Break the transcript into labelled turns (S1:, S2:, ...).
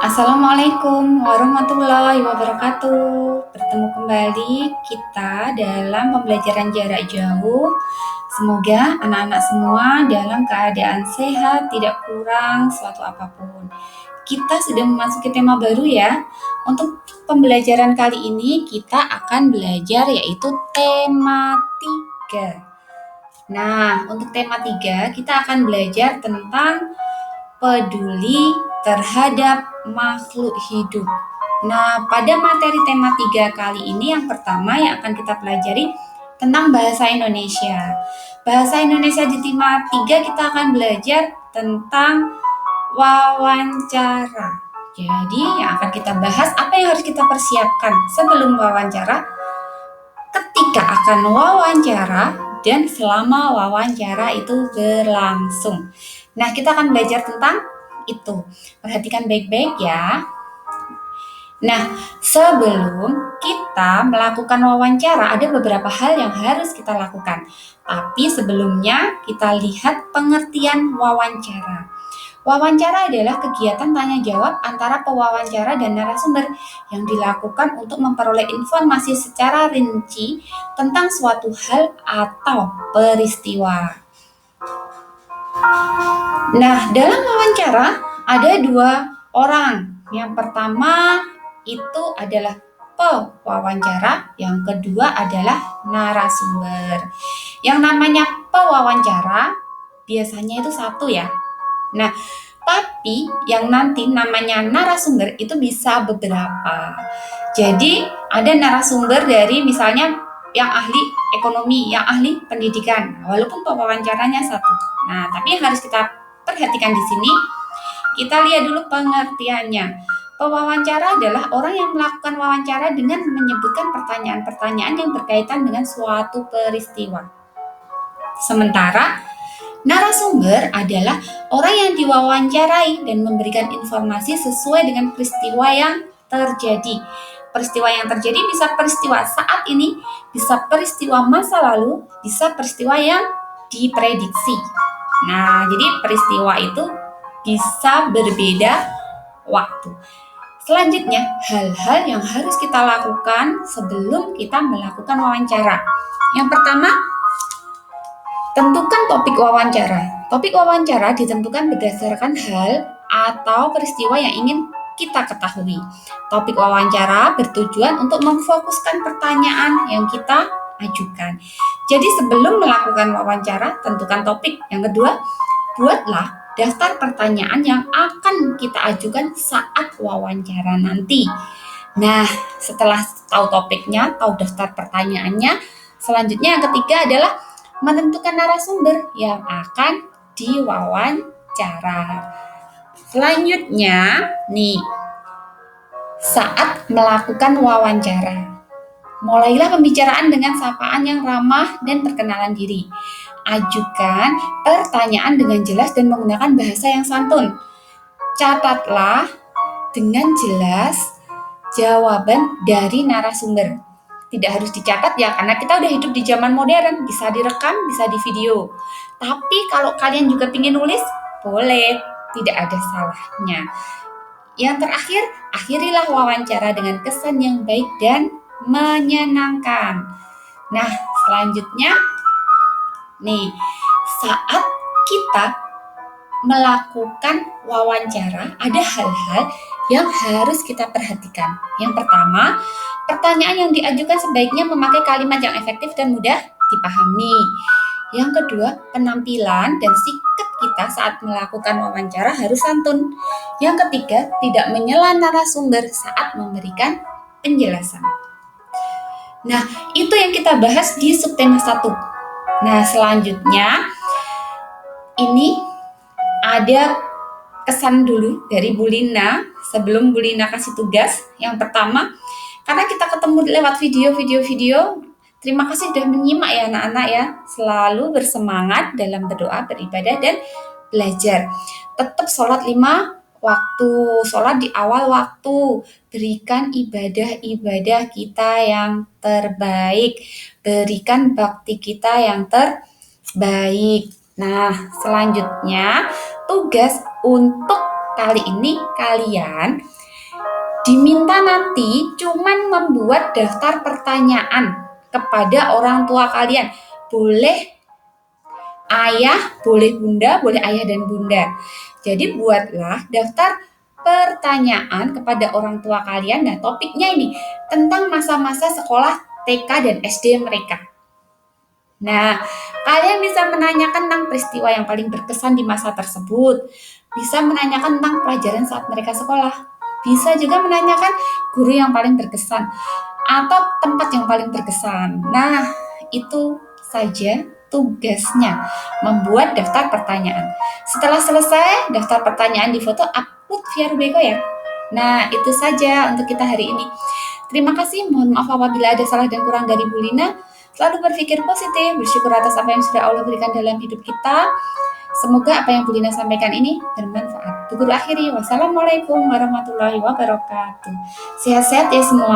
S1: Assalamualaikum warahmatullahi wabarakatuh. Bertemu kembali kita dalam pembelajaran jarak jauh. Semoga anak-anak semua dalam keadaan sehat, tidak kurang suatu apapun. Kita sudah memasuki tema baru ya. Untuk pembelajaran kali ini kita akan belajar yaitu tema 3. Nah, untuk tema 3 kita akan belajar tentang peduli terhadap makhluk hidup. Nah, pada materi tema 3 kali ini yang pertama yang akan kita pelajari tentang bahasa Indonesia. Bahasa Indonesia di tema 3 kita akan belajar tentang wawancara. Jadi yang akan kita bahas apa yang harus kita persiapkan sebelum wawancara, ketika akan wawancara, dan selama wawancara itu berlangsung. Nah, kita akan belajar tentang itu. Perhatikan baik-baik ya. Nah, sebelum kita melakukan wawancara, ada beberapa hal yang harus kita lakukan. Tapi sebelumnya kita lihat pengertian wawancara. Wawancara adalah kegiatan tanya jawab antara pewawancara dan narasumber yang dilakukan untuk memperoleh informasi secara rinci tentang suatu hal atau peristiwa. Nah, dalam wawancara ada 2 orang. Yang pertama itu adalah pewawancara, yang kedua adalah narasumber. Yang namanya pewawancara biasanya itu 1 ya. Nah, tapi yang nanti namanya narasumber itu bisa beberapa. Jadi ada narasumber dari misalnya yang ahli ekonomi, yang ahli pendidikan, walaupun pewawancaranya 1. Nah, tapi yang harus kita perhatikan di sini, kita lihat dulu pengertiannya. Pewawancara adalah orang yang melakukan wawancara dengan menyebutkan pertanyaan-pertanyaan yang berkaitan dengan suatu peristiwa. Sementara narasumber adalah orang yang diwawancarai dan memberikan informasi sesuai dengan peristiwa yang terjadi. Peristiwa yang terjadi bisa peristiwa saat ini, bisa peristiwa masa lalu, bisa peristiwa yang diprediksi. Nah, jadi peristiwa itu bisa berbeda waktu. Selanjutnya, hal-hal yang harus kita lakukan sebelum kita melakukan wawancara. Yang pertama, tentukan topik wawancara. Topik wawancara ditentukan berdasarkan hal atau peristiwa yang ingin kita ketahui. Topik wawancara bertujuan untuk memfokuskan pertanyaan yang kita ajukan. Jadi sebelum melakukan wawancara, tentukan topik. Yang kedua, buatlah daftar pertanyaan yang akan kita ajukan saat wawancara nanti. Nah, setelah tahu topiknya, tahu daftar pertanyaannya, selanjutnya yang ketiga adalah menentukan narasumber yang akan diwawancara. Selanjutnya, nih, saat melakukan wawancara, mulailah pembicaraan dengan sapaan yang ramah dan perkenalan diri. Ajukan pertanyaan dengan jelas dan menggunakan bahasa yang santun. Catatlah dengan jelas jawaban dari narasumber. Tidak harus dicatat ya, karena kita udah hidup di zaman modern, bisa direkam, bisa di video. Tapi kalau kalian juga ingin nulis, boleh, tidak ada salahnya. Yang terakhir, akhirilah wawancara dengan kesan yang baik dan menyenangkan. Nah, selanjutnya, nih, saat kita melakukan wawancara, ada hal-hal yang harus kita perhatikan. Yang pertama, pertanyaan yang diajukan sebaiknya memakai kalimat yang efektif dan mudah dipahami. Yang kedua, penampilan dan sikap kita saat melakukan wawancara harus santun. Yang ketiga, tidak menyela narasumber saat memberikan penjelasan. Nah, itu yang kita bahas di subtema 1. Nah, selanjutnya ini ada kesan dulu dari Bu Lina sebelum Bu Lina kasih tugas. Yang pertama, karena kita ketemu lewat video, terima kasih sudah menyimak ya anak-anak ya. Selalu bersemangat dalam berdoa, beribadah, dan belajar. Tetap sholat 5 waktu, sholat di awal waktu. Berikan ibadah-ibadah kita yang terbaik. Berikan bakti kita yang terbaik. Nah, selanjutnya tugas untuk kali ini kalian Diminta nanti cuman membuat daftar pertanyaan kepada orang tua kalian. Boleh ayah, boleh bunda, boleh ayah dan bunda. Jadi buatlah daftar pertanyaan kepada orang tua kalian. Nah, topiknya ini tentang masa-masa sekolah TK dan SD mereka. Nah, kalian bisa menanyakan tentang peristiwa yang paling berkesan di masa tersebut. Bisa menanyakan tentang pelajaran saat mereka sekolah. Bisa juga menanyakan guru yang paling berkesan atau tempat yang paling berkesan. Nah, itu saja tugasnya, membuat daftar pertanyaan. Setelah selesai, daftar pertanyaan difoto, upload via Rubeko ya. Nah, itu saja untuk kita hari ini. Terima kasih, mohon maaf apabila ada salah dan kurang dari Bu Lina. Selalu berpikir positif, bersyukur atas apa yang sudah Allah berikan dalam hidup kita. Semoga apa yang Bu Lina sampaikan ini bermanfaat. Bu Guru akhiri, wassalamualaikum warahmatullahi wabarakatuh. Sehat-sehat ya semua.